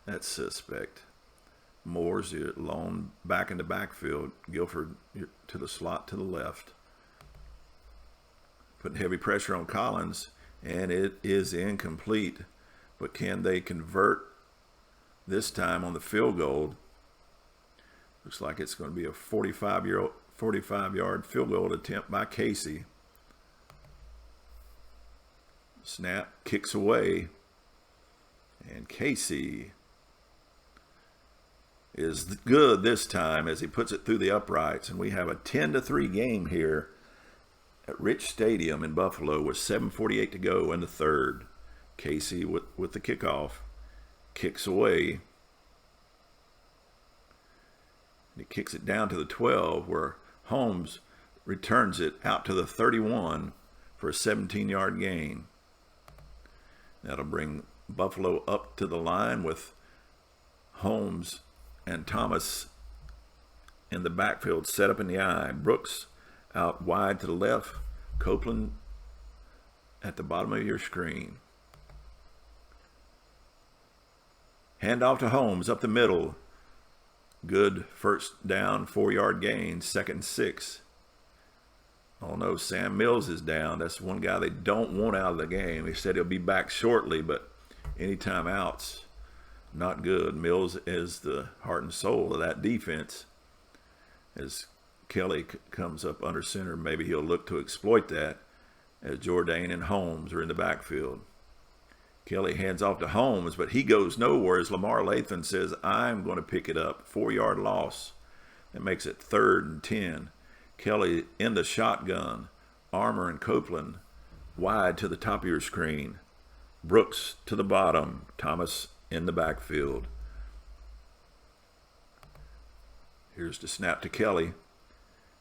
That's suspect. Moore's your lone back in the backfield. Guilford to the slot to the left. Putting heavy pressure on Collins, and it is incomplete. But can they convert this time on the field goal? Looks like it's going to be a 45-yard field goal attempt by Casey. Snap, kicks away, and Casey is good this time as he puts it through the uprights, and we have a 10-3 game here at Rich Stadium in Buffalo with 7:48 to go in the third. Casey with the kickoff, kicks away. He kicks it down to the 12, where Holmes returns it out to the 31 for a 17-yard gain. That'll bring Buffalo up to the line with Holmes and Thomas in the backfield, set up in the eye. Brooks out wide to the left. Copeland at the bottom of your screen. Hand off to Holmes up the middle. Good first down, 4-yard gain, 2nd and 6. Oh no, Sam Mills is down. That's one guy they don't want out of the game. He said he'll be back shortly, but any timeouts, not good. Mills is the heart and soul of that defense. As Kelly comes up under center, maybe he'll look to exploit that as Jourdain and Holmes are in the backfield. Kelly hands off to Holmes, but he goes nowhere as Lamar Lathan says, I'm going to pick it up. 4-yard loss. That makes it 3rd and 10. Kelly in the shotgun. Armour and Copeland wide to the top of your screen. Brooks to the bottom. Thomas in the backfield. Here's the snap to Kelly.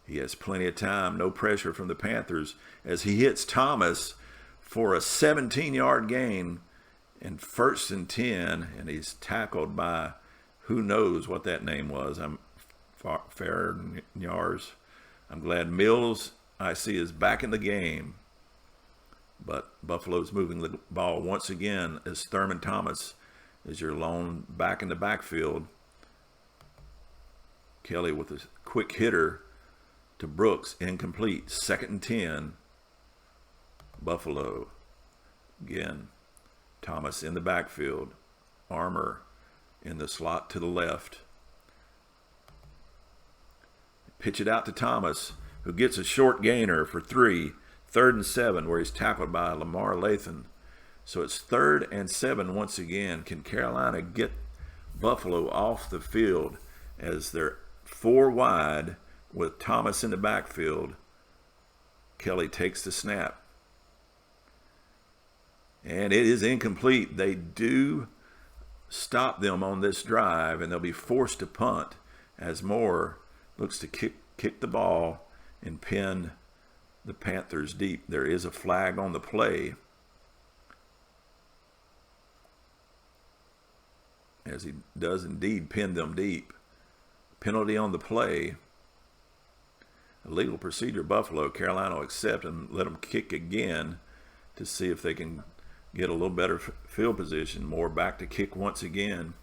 He has plenty of time. No pressure from the Panthers as he hits Thomas for a 17-yard gain in 1st and 10, and he's tackled by who knows what that name was. Farnyars. I'm glad Mills, I see, is back in the game. But Buffalo's moving the ball once again as Thurman Thomas is your lone back in the backfield. Kelly with a quick hitter to Brooks, incomplete. 2nd and 10. Buffalo. Again, Thomas in the backfield. Armour in the slot to the left. Pitch it out to Thomas, who gets a short gainer for 3. 3rd and 7, where he's tackled by Lamar Lathan. So it's 3rd and 7 once again. Can Carolina get Buffalo off the field as they're 4 wide with Thomas in the backfield? Kelly takes the snap. And it is incomplete. They do stop them on this drive, and they'll be forced to punt as Moore looks to kick the ball and pin the Panthers deep. There is a flag on the play, as he does indeed pin them deep. Penalty on the play. Illegal procedure, Buffalo. Carolina will accept and let them kick again to see if they can get a little better field position. Moore back to kick once again.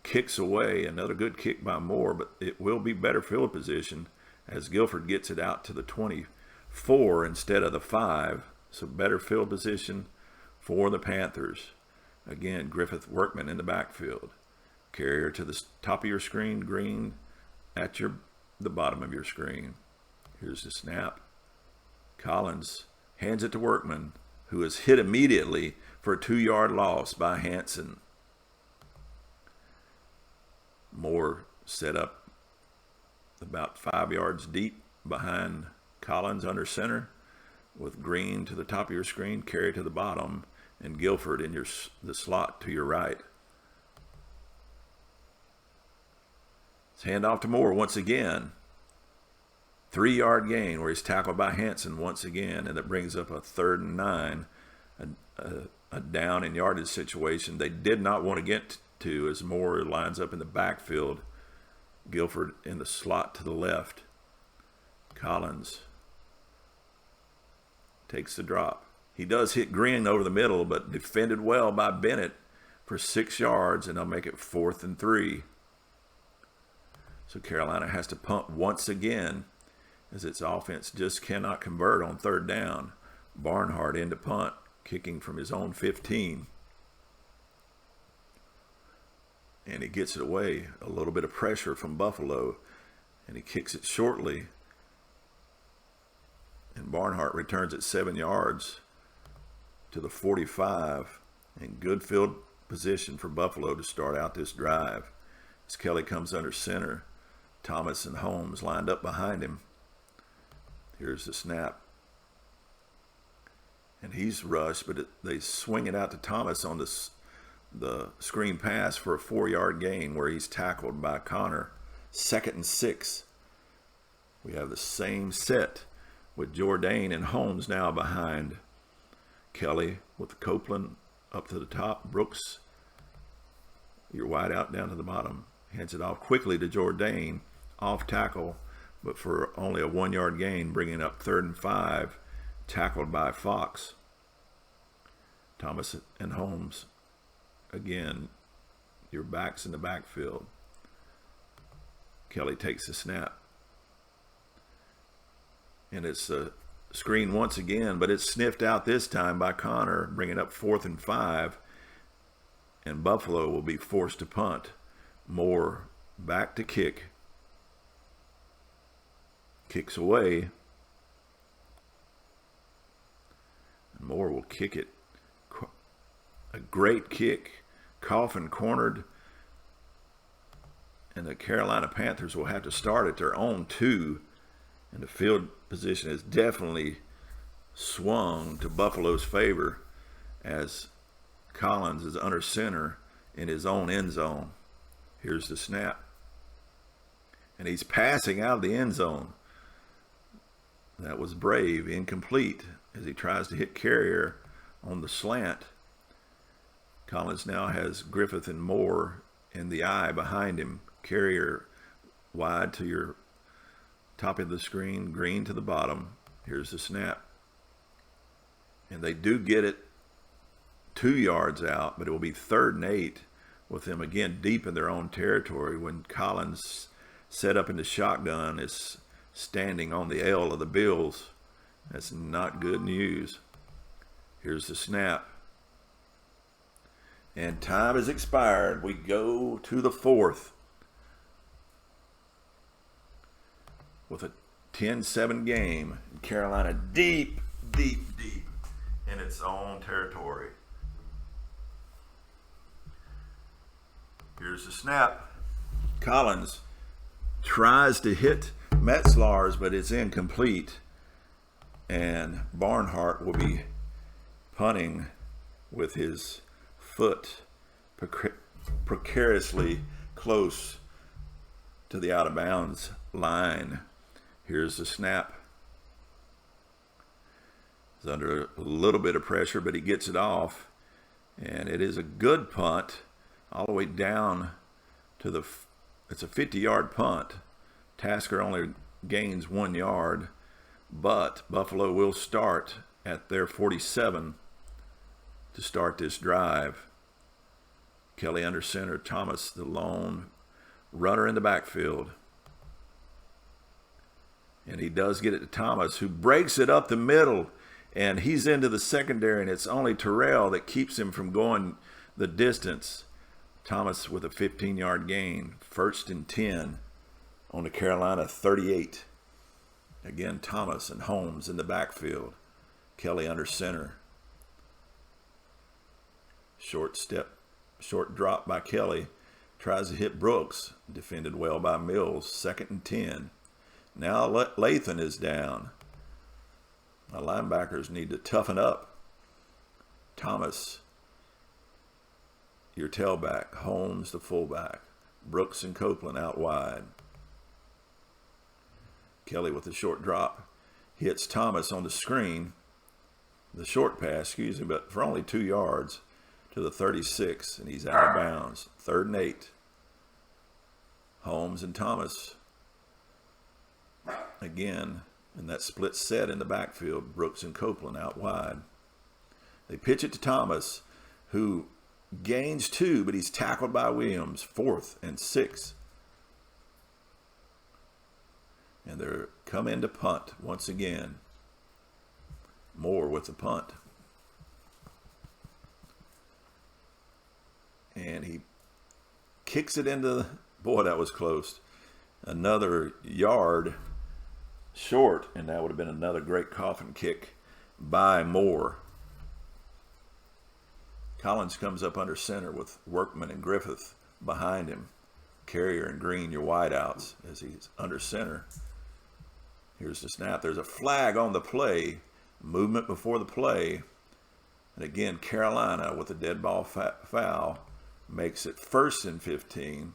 Kicks away. Another good kick by Moore, but it will be better field position as Guilford gets it out to the 24 instead of the 5. So better field position for the Panthers. Again, Griffith Workman in the backfield. Carrier to the top of your screen, Green at the bottom of your screen. Here's the snap. Collins hands it to Workman, who is hit immediately for a 2-yard loss by Hanson. Moore set up about 5 yards deep behind Collins under center, with Green to the top of your screen, Carey to the bottom, and Guilford in the slot to your right. It's handoff to Moore once again. 3-yard gain where he's tackled by Hanson once again, and it brings up a 3rd and 9, a down and yardage situation they did not want to get to as Moore lines up in the backfield. Guilford in the slot to the left. Collins takes the drop. He does hit Green over the middle, but defended well by Bennett for 6 yards, and they'll make it 4th and 3. So Carolina has to punt once again, as its offense just cannot convert on 3rd down. Barnhart into punt, kicking from his own 15. And he gets it away. A little bit of pressure from Buffalo, and he kicks it shortly. And Barnhart returns it 7 yards to the 45. And good field position for Buffalo to start out this drive. As Kelly comes under center, Thomas and Holmes lined up behind him. Here's the snap. And he's rushed, but they swing it out to Thomas on the screen pass for a 4-yard gain where he's tackled by Connor. 2nd and 6. We have the same set with Jourdain and Holmes now behind Kelly, with Copeland up to the top. Brooks, your wide out down to the bottom. Hands it off quickly to Jourdain. Off tackle, but for only a 1-yard gain, bringing up 3rd and 5, tackled by Fox. Thomas and Holmes, again, your backs in the backfield. Kelly takes the snap. And it's a screen once again, but it's sniffed out this time by Connor, bringing up 4th and 5. And Buffalo will be forced to punt. Moore back to kick. Kicks away. And Moore will kick it. A great kick. Coffin cornered. And the Carolina Panthers will have to start at their own 2. And the field position has definitely swung to Buffalo's favor as Collins is under center in his own end zone. Here's the snap. And he's passing out of the end zone. That was brave, incomplete, as he tries to hit Carrier on the slant. Collins now has Griffith and Moore in the eye behind him. Carrier wide to your top of the screen, Green to the bottom. Here's the snap. And they do get it 2 yards out, but it will be 3rd and 8 with them again deep in their own territory when Collins, set up in the shotgun, is standing on the L of the Bills. That's not good news. Here's the snap. And time has expired. We go to the 4th with a 10-7 game. Carolina deep in its own territory. Here's the snap. Collins tries to hit Metzlars, but it's incomplete. And Barnhart will be punting with his foot precariously close to the out-of-bounds line. Here's the snap. He's under a little bit of pressure, but he gets it off. And it is a good punt all the way down to it's a 50-yard punt. Tasker only gains 1 yard, but Buffalo will start at their 47 to start this drive. Kelly under center, Thomas the lone runner in the backfield. And he does get it to Thomas, who breaks it up the middle, and he's into the secondary, and it's only Terrell that keeps him from going the distance. Thomas with a 15-yard gain, 1st and 10 on the Carolina 38. Again, Thomas and Holmes in the backfield. Kelly under center. Short drop by Kelly. Tries to hit Brooks. Defended well by Mills. 2nd and 10. Now Lathan is down. The linebackers need to toughen up. Thomas, your tailback. Holmes, the fullback. Brooks and Copeland out wide. Kelly with a short drop. Hits Thomas on the screen. The short pass, but for only 2 yards to the 36, and he's out of bounds. 3rd and 8. Holmes and Thomas. Again, in that split set in the backfield, Brooks and Copeland out wide. They pitch it to Thomas, who gains 2, but he's tackled by Williams. 4th and 6. And they're come in to punt once again. Moore with the punt. And he kicks it into, boy, that was close. Another yard short, and that would have been another great coffin kick by Moore. Collins comes up under center with Workman and Griffith behind him. Carrier and Green, your wideouts, as he's under center. Here's the snap. There's a flag on the play. Movement before the play. And again, Carolina with a dead ball foul makes it 1st and 15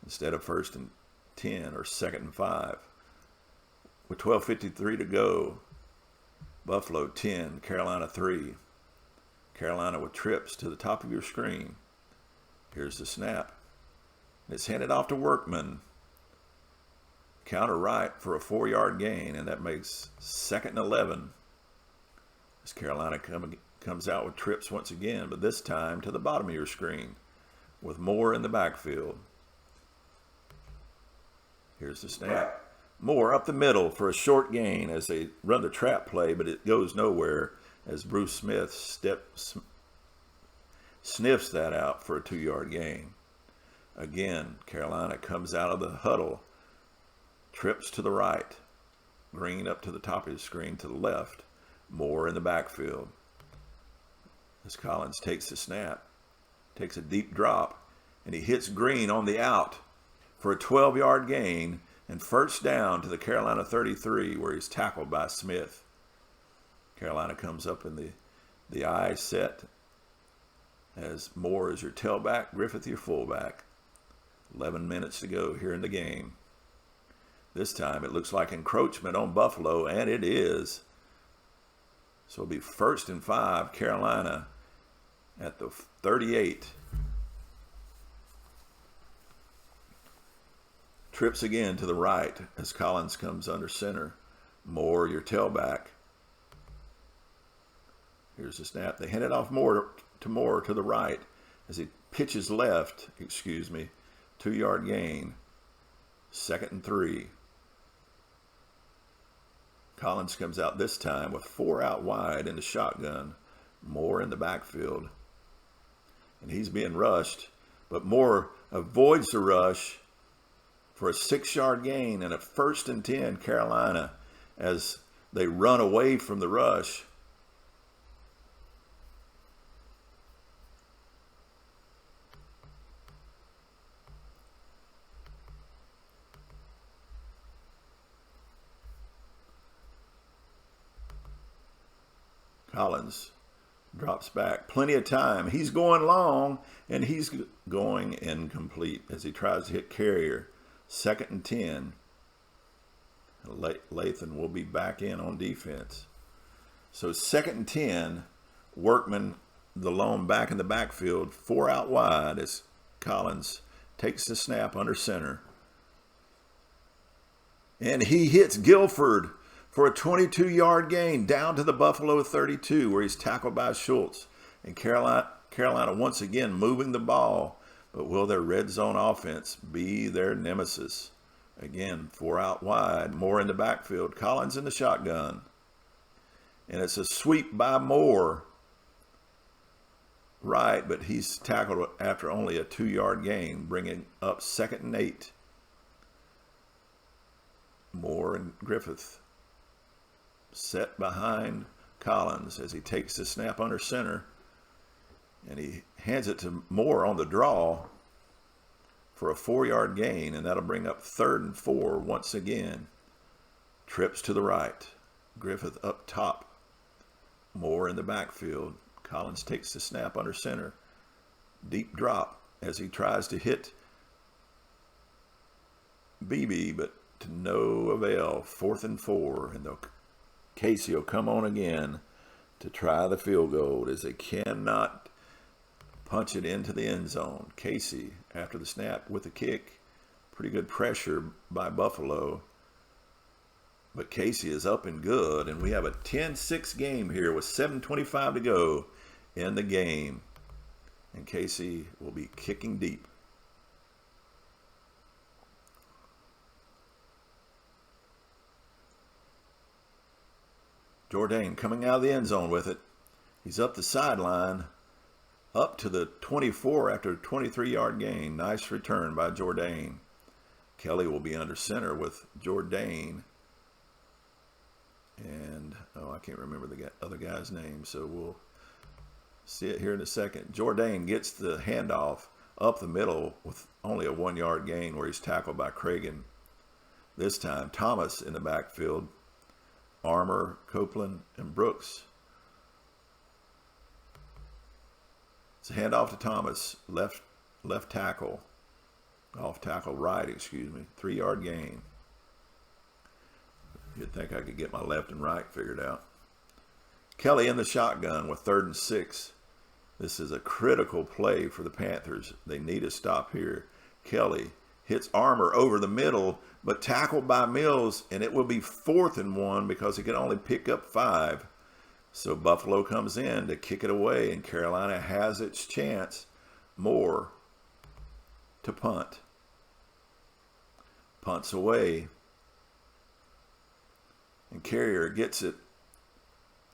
instead of 1st and 10 or 2nd and 5. With 12:53 to go, Buffalo 10, Carolina 3. Carolina with trips to the top of your screen. Here's the snap. It's handed off to Workman. Counter right for a 4-yard gain, and that makes 2nd and 11. As Carolina comes out with trips once again, but this time to the bottom of your screen with Moore in the backfield. Here's the snap. Moore up the middle for a short gain as they run the trap play, but it goes nowhere as Bruce Smith sniffs that out for a 2-yard gain. Again, Carolina comes out of the huddle, trips to the right, Green up to the top of the screen to the left, Moore in the backfield. As Collins takes the snap, takes a deep drop, and he hits Green on the out for a 12-yard gain and 1st down to the Carolina 33, where he's tackled by Smith. Carolina comes up in the I set as Moore is your tailback, Griffith your fullback. 11 minutes to go here in the game. This time it looks like encroachment on Buffalo, and it is. So it'll be 1st and 5, Carolina at the 38. Trips again to the right as Collins comes under center. Moore, your tailback. Here's the snap. They hand it off Moore to the right as he pitches left, 2-yard gain. 2nd and 3. Collins comes out this time with 4 out wide in the shotgun. Moore in the backfield. And he's being rushed, but Moore avoids the rush for a 6-yard gain and a 1st and 10 Carolina as they run away from the rush. Collins drops back. Plenty of time. He's going long, and he's going incomplete as he tries to hit Carrier. 2nd and 10. Lathan will be back in on defense. So 2nd and 10, Workman, the lone back in the backfield, 4 out wide as Collins takes the snap under center. And he hits Guilford for a 22-yard gain down to the Buffalo 32, where he's tackled by Schultz. And Carolina once again moving the ball. But will their red zone offense be their nemesis? Again, 4 out wide, Moore in the backfield, Collins in the shotgun. And it's a sweep by Moore. Right, but he's tackled after only a 2-yard gain, bringing up 2nd and 8. Moore and Griffith set behind Collins as he takes the snap under center. And he hands it to Moore on the draw for a 4-yard gain, and that'll bring up 3rd and 4 once again. Trips to the right. Griffith up top. Moore in the backfield. Collins takes the snap under center. Deep drop as he tries to hit BB, but to no avail. 4th and 4, and Casey will come on again to try the field goal as they cannot punch it into the end zone. Casey, after the snap with the kick, pretty good pressure by Buffalo. But Casey is up and good, and we have a 10-6 game here with 7:25 to go in the game. And Casey will be kicking deep. Jourdain coming out of the end zone with it. He's up the sideline, up to the 24 after a 23-yard gain. Nice return by Jourdain. Kelly will be under center with Jourdain. And, I can't remember the other guy's name, so we'll see it here in a second. Jourdain gets the handoff up the middle with only a 1-yard gain where he's tackled by Cragen. This time, Thomas in the backfield. Armour, Copeland, and Brooks. It's a handoff to Thomas, left tackle. Off tackle right, 3-yard gain. You'd think I could get my left and right figured out. Kelly in the shotgun with 3rd and 6. This is a critical play for the Panthers. They need a stop here. Kelly hits Armour over the middle, but tackled by Mills, and it will be 4th and 1 because he can only pick up 5. So Buffalo comes in to kick it away, and Carolina has its chance. Moore to punt. Punts away. And Carrier gets it,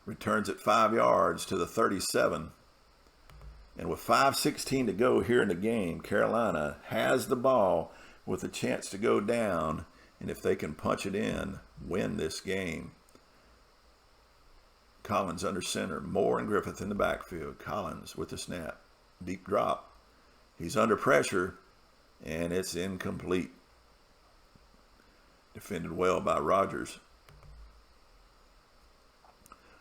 returns it 5 yards to the 37. And with 5:16 to go here in the game, Carolina has the ball with a chance to go down. And if they can punch it in, win this game. Collins under center. Moore and Griffith in the backfield. Collins with the snap. Deep drop. He's under pressure, and it's incomplete. Defended well by Rogers.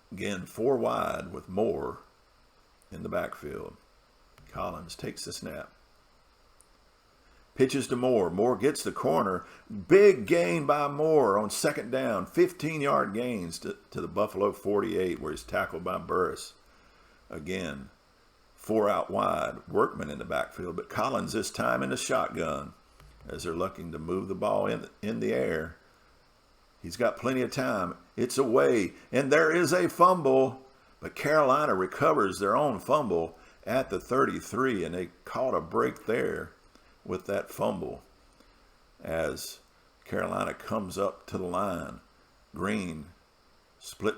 Again, 4 wide with Moore in the backfield. Collins takes the snap. Pitches to Moore. Moore gets the corner. Big gain by Moore on 2nd down. 15-yard gains to the Buffalo 48 where he's tackled by Burris. Again, 4 out wide. Workman in the backfield, but Collins this time in the shotgun as they're looking to move the ball in the air. He's got plenty of time. It's away, and there is a fumble, but Carolina recovers their own fumble at the 33, and they caught a break there with that fumble as Carolina comes up to the line. Green split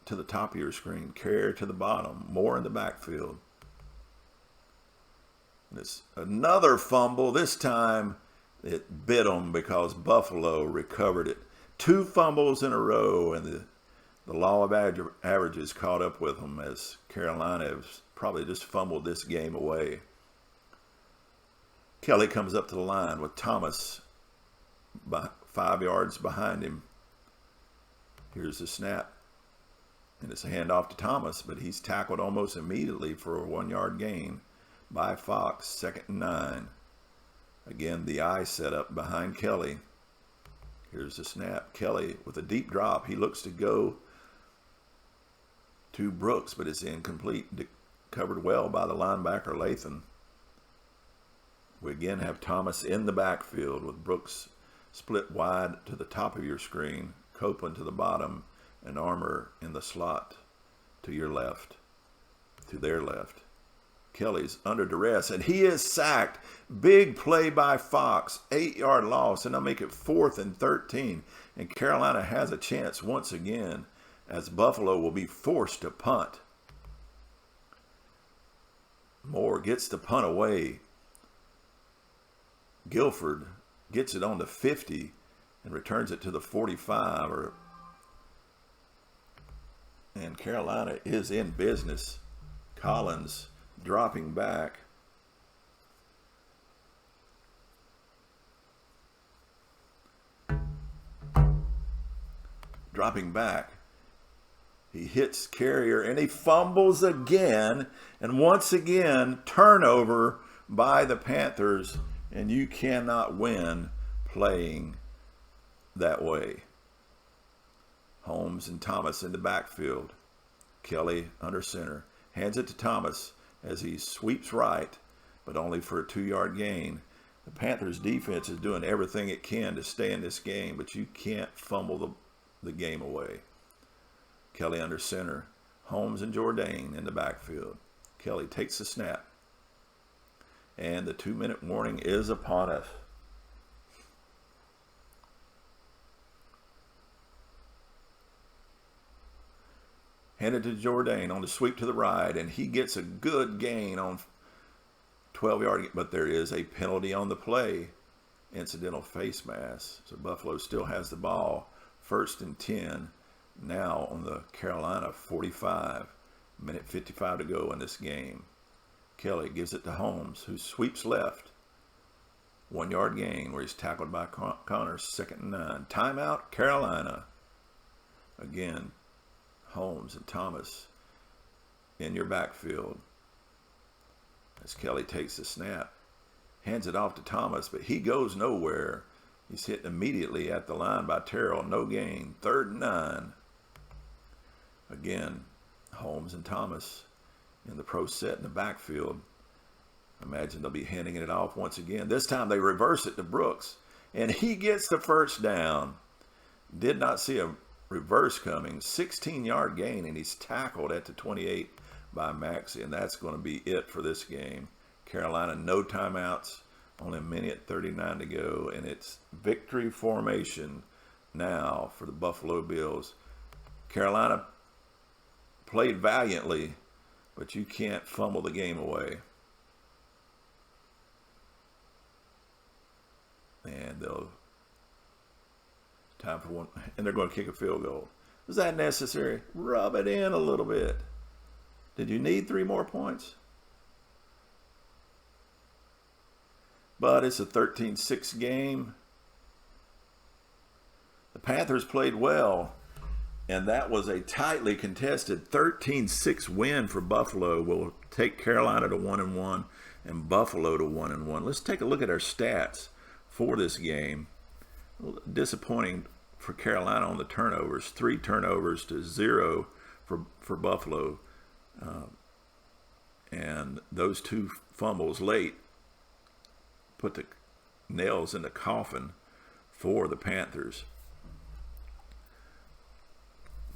to the top of your screen, Carrier to the bottom, Moore in the backfield. And it's another fumble. This time it bit them because Buffalo recovered it. 2 fumbles in a row, and the law of averages caught up with them as Carolina has probably just fumbled this game away. Kelly comes up to the line with Thomas 5 yards behind him. Here's the snap. And it's a handoff to Thomas, but he's tackled almost immediately for a 1-yard gain by Fox. 2nd and 9. Again, the eye set up behind Kelly. Here's the snap. Kelly with a deep drop. He looks to go to Brooks, but it's incomplete. Covered well by the linebacker Lathan. We again have Thomas in the backfield with Brooks split wide to the top of your screen, Copeland to the bottom, and Armour in the slot to your left, to their left. Kelly's under duress, and he is sacked. Big play by Fox, 8-yard loss, and they'll make it 4th and 13. And Carolina has a chance once again, as Buffalo will be forced to punt. Moore gets the punt away. Guilford gets it on the 50 and returns it to the 45. And Carolina is in business. Collins dropping back. He hits Carrier and he fumbles again. And once again, turnover by the Panthers. And you cannot win playing that way. Holmes and Thomas in the backfield. Kelly under center. Hands it to Thomas as he sweeps right, but only for a 2-yard gain. The Panthers defense is doing everything it can to stay in this game, but you can't fumble the game away. Kelly under center. Holmes and Jourdain in the backfield. Kelly takes the snap. And the 2-minute warning is upon us. Handed to Jourdain on the sweep to the right, and he gets a good gain on 12-yard, but there is a penalty on the play. Incidental face mask. So Buffalo still has the ball. 1st and 10. Now on the Carolina 45. Minute 55 to go in this game. Kelly gives it to Holmes, who sweeps left. 1-yard gain where he's tackled by Connor. 2nd and 9. Timeout, Carolina. Again, Holmes and Thomas in your backfield. As Kelly takes the snap. Hands it off to Thomas, but he goes nowhere. He's hit immediately at the line by Terrell. No gain. 3rd and 9. Again, Holmes and Thomas in the pro set in the backfield. Imagine they'll be handing it off once again. This time they reverse it to Brooks, and he gets the 1st down. Did not see a reverse coming. 16-yard gain, and he's tackled at the 28 by Maxey, and that's going to be it for this game. Carolina, no timeouts, only 1:39 to go, and it's victory formation now for the Buffalo Bills. Carolina played valiantly, but you can't fumble the game away. And time for one, and they're going to kick a field goal. Was that necessary? Rub it in a little bit. Did you need 3 more points? But it's a 13-6 game. The Panthers played well, and that was a tightly contested 13-6 win for Buffalo. Will take Carolina to 1-1 and Buffalo to 1-1. Let's take a look at our stats for this game. Disappointing for Carolina on the turnovers. 3 turnovers to 0 for Buffalo. And those 2 fumbles late put the nails in the coffin for the Panthers.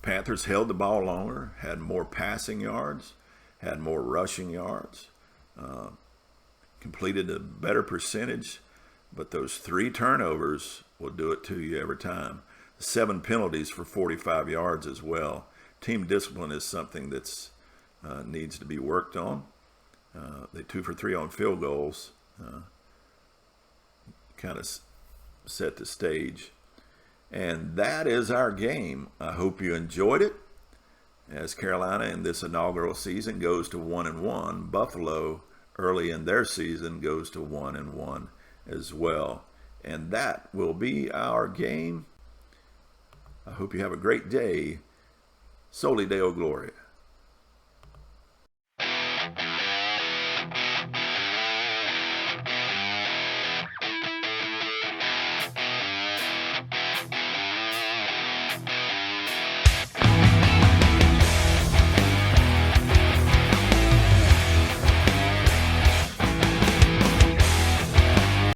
Panthers held the ball longer, had more passing yards, had more rushing yards, completed a better percentage, but those 3 turnovers will do it to you every time. 7 penalties for 45 yards as well. Team discipline is something that's needs to be worked on. They 2 for 3 on field goals. Kind of set the stage. And that is our game. I hope you enjoyed it. As Carolina in this inaugural season goes to 1-1, Buffalo early in their season goes to 1-1 as well. And that will be our game. I hope you have a great day. Soli Deo Gloria.